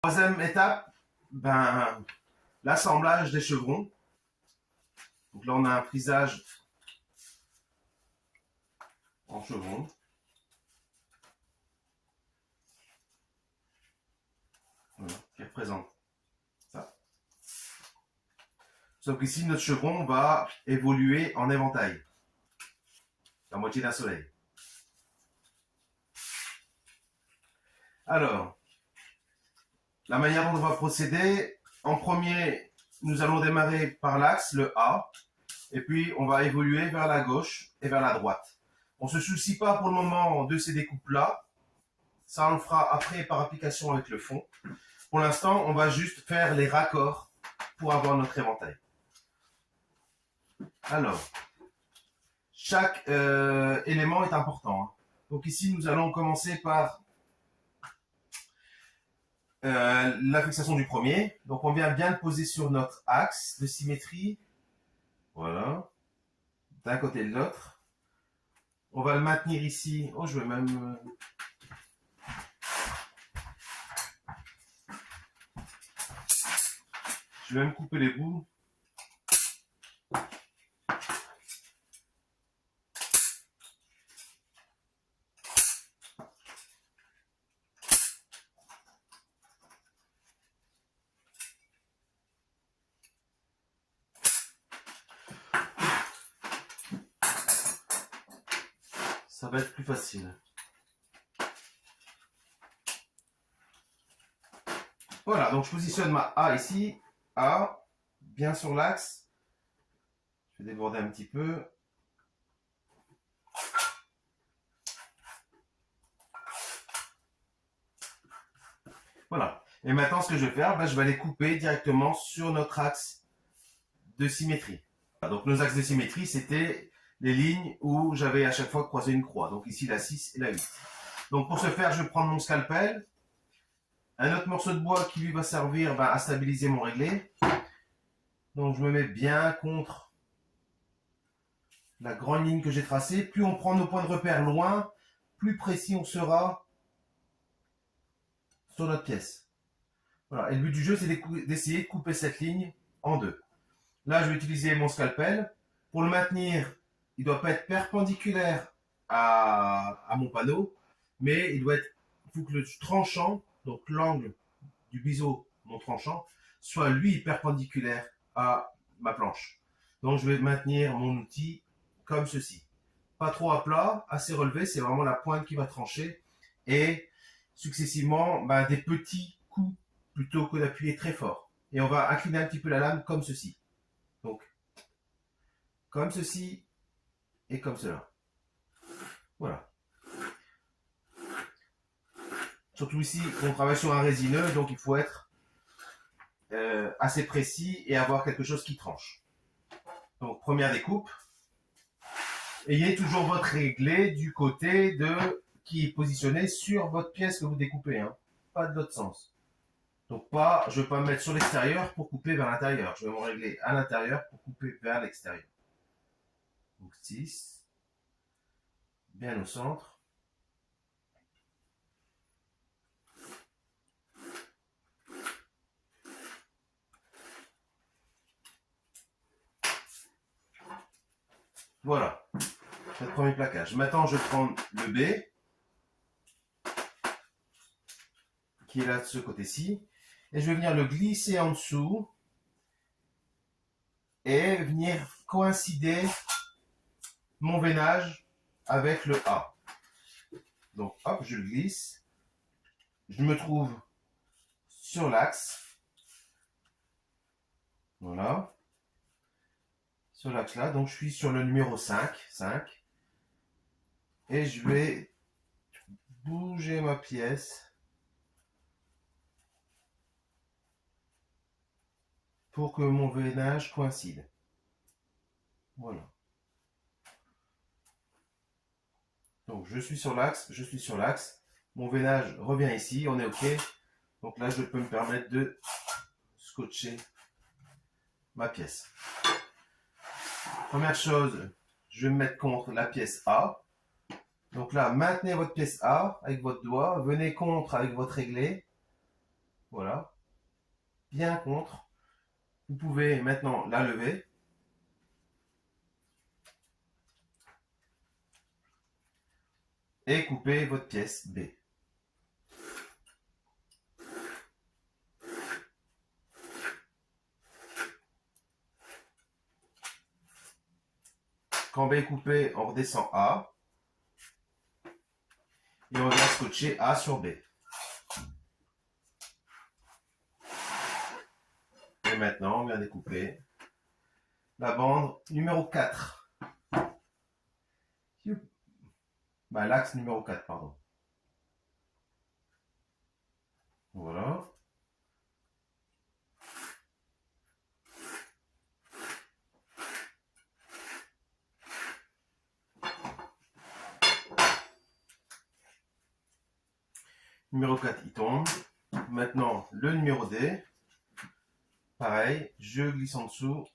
Troisième étape, l'assemblage des chevrons. Donc là, on a un frisage en chevron. Voilà, qui représente ça. Sauf qu'ici, notre chevron va évoluer en éventail. La moitié d'un soleil. Alors, la manière dont on va procéder, en premier, nous allons démarrer par l'axe, le A, et puis on va évoluer vers la gauche et vers la droite. On ne se soucie pas pour le moment de ces découpes-là. Ça, on le fera après par application avec le fond. Pour l'instant, on va juste faire les raccords pour avoir notre éventail. Alors, chaque élément est important. Donc ici, nous allons commencer par la fixation du premier. Donc on vient bien le poser sur notre axe de symétrie. Voilà. D'un côté et de l'autre. On va le maintenir ici. Oh, je vais même... Je vais même couper les bouts. Ça va être plus facile. Voilà, donc je positionne ma A ici. A, bien sur l'axe. Je vais déborder un petit peu. Voilà. Et maintenant, ce que je vais faire, je vais les couper directement sur notre axe de symétrie. Voilà, donc nos axes de symétrie, c'était les lignes où j'avais à chaque fois croisé une croix. Donc ici, la 6 et la 8. Donc pour ce faire, je vais prendre mon scalpel. Un autre morceau de bois qui lui va servir à stabiliser mon réglé. Donc je me mets bien contre la grande ligne que j'ai tracée. Plus on prend nos points de repère loin, plus précis on sera sur notre pièce. Voilà. Et le but du jeu, c'est d'essayer de couper cette ligne en deux. Là, je vais utiliser mon scalpel. Pour le maintenir, il ne doit pas être perpendiculaire à mon panneau, mais il faut que le tranchant, donc l'angle du biseau, mon tranchant, soit lui perpendiculaire à ma planche. Donc je vais maintenir mon outil comme ceci. Pas trop à plat, assez relevé, c'est vraiment la pointe qui va trancher. Et successivement, des petits coups plutôt que d'appuyer très fort. Et on va incliner un petit peu la lame comme ceci. Donc, comme ceci et comme cela. Voilà. Surtout ici, on travaille sur un résineux, donc il faut être assez précis et avoir quelque chose qui tranche. Donc, première découpe. Ayez toujours votre réglé du côté qui est positionné sur votre pièce que vous découpez, hein. Pas de l'autre sens. Donc je ne vais pas me mettre sur l'extérieur pour couper vers l'intérieur. Je vais me régler à l'intérieur pour couper vers l'extérieur. Donc 6. Bien au centre. Voilà. C'est le premier plaquage. Maintenant, je prends le B, qui est là de ce côté-ci, et je vais venir le glisser en dessous et venir coïncider mon veinage avec le A. Donc, hop, je le glisse. Je me trouve sur l'axe. Voilà. Sur l'axe là. Donc, je suis sur le numéro 5. Et je vais bouger ma pièce pour que mon veinage coïncide. Voilà. Donc je suis sur l'axe, mon veinage revient ici, on est OK. Donc là, je peux me permettre de scotcher ma pièce. Première chose, je vais me mettre contre la pièce A. Donc là, maintenez votre pièce A avec votre doigt, venez contre avec votre réglé. Voilà. Bien contre. Vous pouvez maintenant la lever. Et couper votre pièce B. Quand B est coupé, on redescend A. Et on vient scotcher A sur B. Et maintenant, on vient découper la bande numéro 4. L'axe numéro 4, pardon. Voilà. Numéro 4, il tombe. Maintenant, le numéro D. Pareil, je glisse en dessous